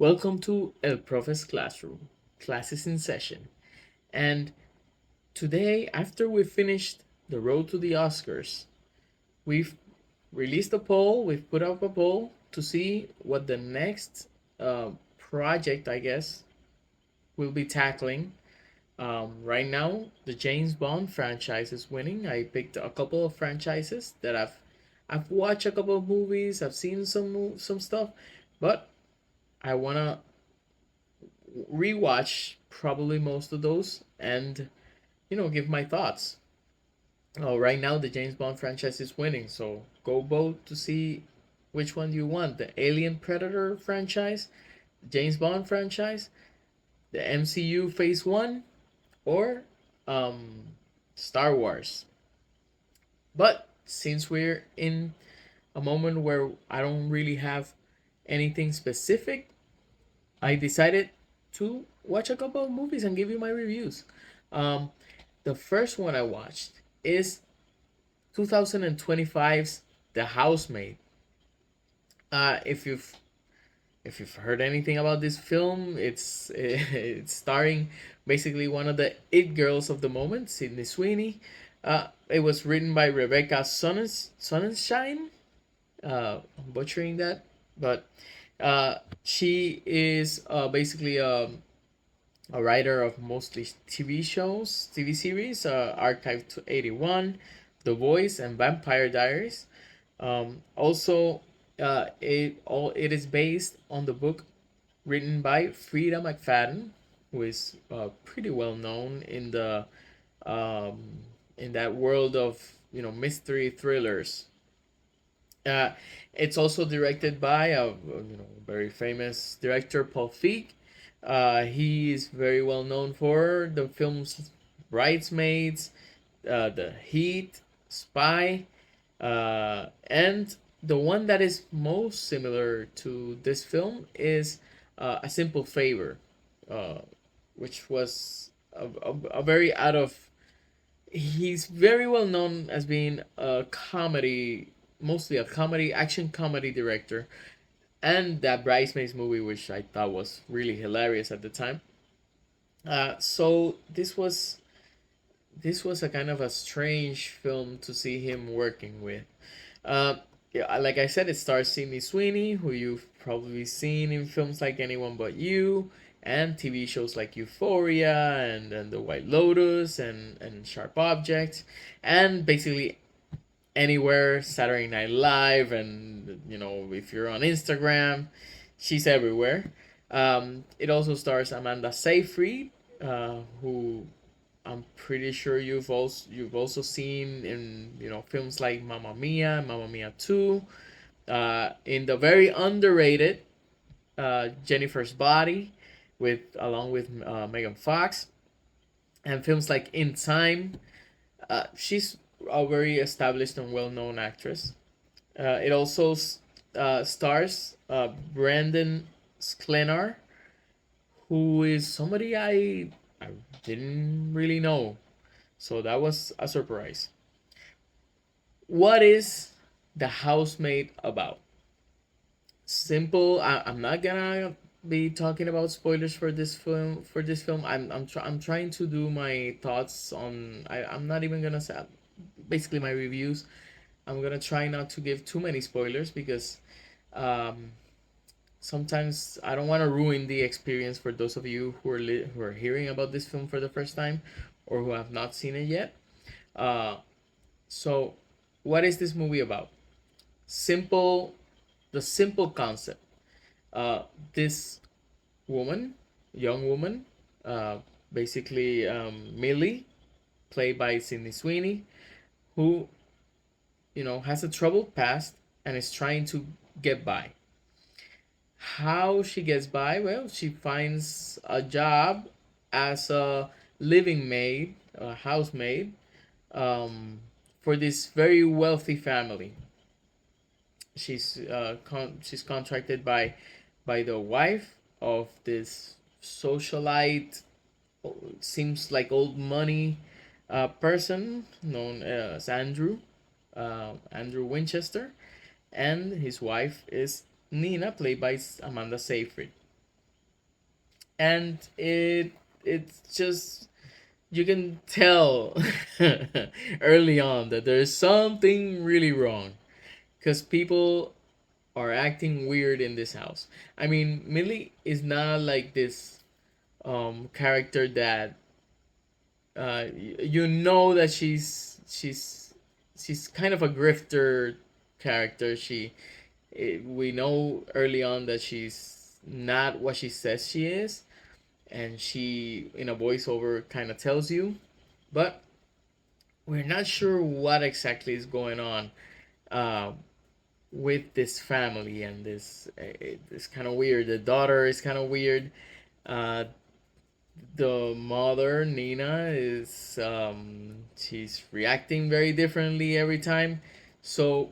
Welcome to El Profe's Classroom. Classes in session. And today, after we finished the road to the Oscars, we've released a poll, we've put up a poll to see what the next project, I guess, will be tackling. Right now, the James Bond franchise is winning. I picked a couple of franchises that I've watched a couple of movies, I've seen some stuff, but I wanna rewatch probably most of those and give my thoughts. Oh, right now the James Bond franchise is winning, so go vote to see which one you want: the Alien Predator franchise, the James Bond franchise, the MCU Phase One, or um, Star Wars. But since we're in a moment where I don't really have anything specific, I decided to watch a couple of movies and give you my reviews. Um, the first one I watched is 2025's The Housemaid. If you've heard anything about this film, it's starring basically one of the it girls of the moment, Sydney Sweeney. It was written by Rebecca Sonnenschein. I'm butchering that, but she is basically a writer of mostly TV shows, TV series, Archive to 81, The Voice, and Vampire Diaries. Also, it is based on the book written by Freida McFadden, who is pretty well known um, in that world of mystery thrillers. Uh, it's also directed by a very famous director, Paul Feig. He is very well known for the films Bridesmaids, The Heat, Spy, and the one that is most similar to this film is A Simple Favor, uh, which was a very out of. He's very well known as being a comedy, mostly a comedy, action comedy director, and that Bridesmaids movie, which I thought was really hilarious at the time. So this was a kind of a strange film to see him working with. Uh, yeah, like I said, it stars Sydney Sweeney, who you've probably seen in films like Anyone But You and TV shows like Euphoria and The White Lotus and Sharp Objects, and basically anywhere Saturday Night Live, and if you're on Instagram, she's everywhere. It also stars Amanda Seyfried, who I'm pretty sure you've also seen in films like Mamma Mia, Mamma Mia 2, in the very underrated Jennifer's Body, with along with Megan Fox, and films like In Time. She's a very established and well-known actress. It also stars Brandon Sklenar, who is somebody I didn't really know, so that was a surprise. What is The Housemaid about? Simple. I'm not gonna be talking about spoilers for this film. I'm trying to do my thoughts on. I'm not even gonna say basically my reviews. I'm gonna try not to give too many spoilers because um, sometimes I don't want to ruin the experience for those of you who are hearing about this film for the first time or who have not seen it yet. Uh, so, what is this movie about? Simple, the simple concept. Uh, this woman, young woman, uh, basically Millie, played by Sydney Sweeney, who has a troubled past and is trying to get by. How she gets by? Well, she finds a job as a living maid, a housemaid, um, for this very wealthy family. She's contracted by the wife of this socialite, seems like old money person known as Andrew Winchester, and his wife is Nina, played by Amanda Seyfried. and it's just, you can tell early on that there's something really wrong because people are acting weird in this house. I mean, Millie is not like this character that you know that she's kind of a grifter character. We know early on that she's not what she says she is, and she in a voiceover kind of tells you, but we're not sure what exactly is going on uh, with this family, and this it's kind of weird. The daughter is kind of weird. Uh, the mother Nina is she's reacting very differently every time, so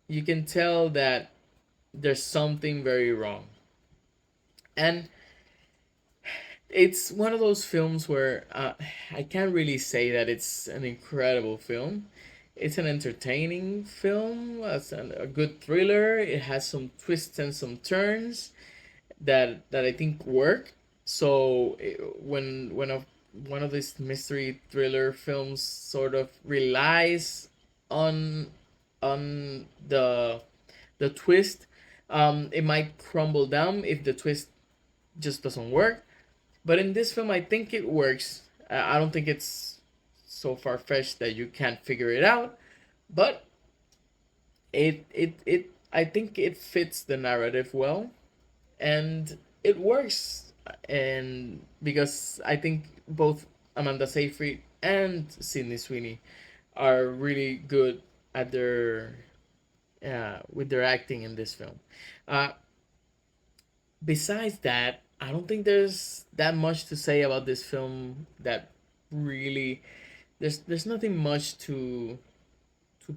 you can tell that there's something very wrong. And it's one of those films where I can't really say that it's an incredible film. It's an entertaining film. It's a good thriller. It has some twists and some turns that I think work. So one of these mystery thriller films sort of relies on the twist, it might crumble down if the twist just doesn't work. But in this film, I think it works. I don't think it's so far fetched that you can't figure it out, but it I think it fits the narrative well, and it works. And because I think both Amanda Seyfried and Sydney Sweeney are really good at their with their acting in this film. Uh, Besides that, I don't think there's that much to say about this film. That really, there's nothing much to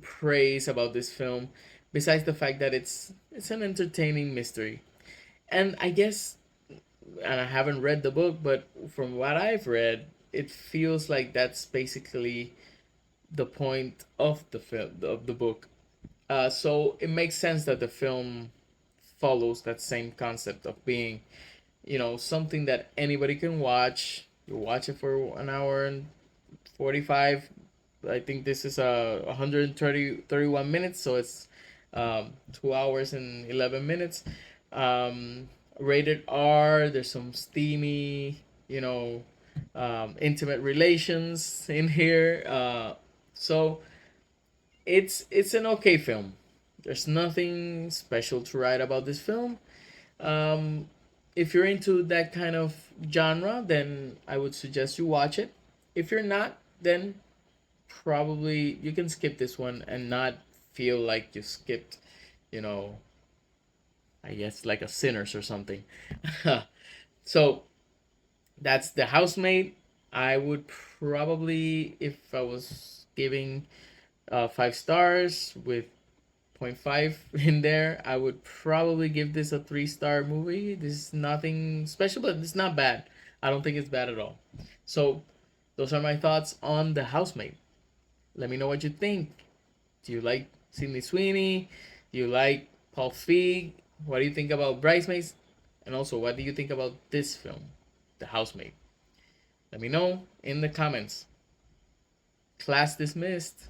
praise about this film, besides the fact that it's an entertaining mystery. And I guess, and I haven't read the book, but from what I've read, it feels like that's basically the point of the film of the book. So it makes sense that the film follows that same concept of being, something that anybody can watch. You watch it for an hour and 45. I think this is 131 minutes, so it's 2 hours and 11 minutes. Um, Rated R. There's some steamy, intimate relations in here. So it's an okay film. There's nothing special to write about this film. Um, if you're into that kind of genre, then I would suggest you watch it. If you're not, then probably you can skip this one and not feel like you skipped, you know, I guess like a Sinners or something. So that's The Housemaid. I would probably, if I was giving 5 stars with point 0.5 in there, I would probably give this a 3-star movie. This is nothing special, but it's not bad. I don't think it's bad at all. So those are my thoughts on The Housemaid. Let me know what you think. Do you like Sydney Sweeney? Do you like Paul Feig? What do you think about Bridesmaids? And also, what do you think about this film, The Housemaid? Let me know in the comments. Class dismissed.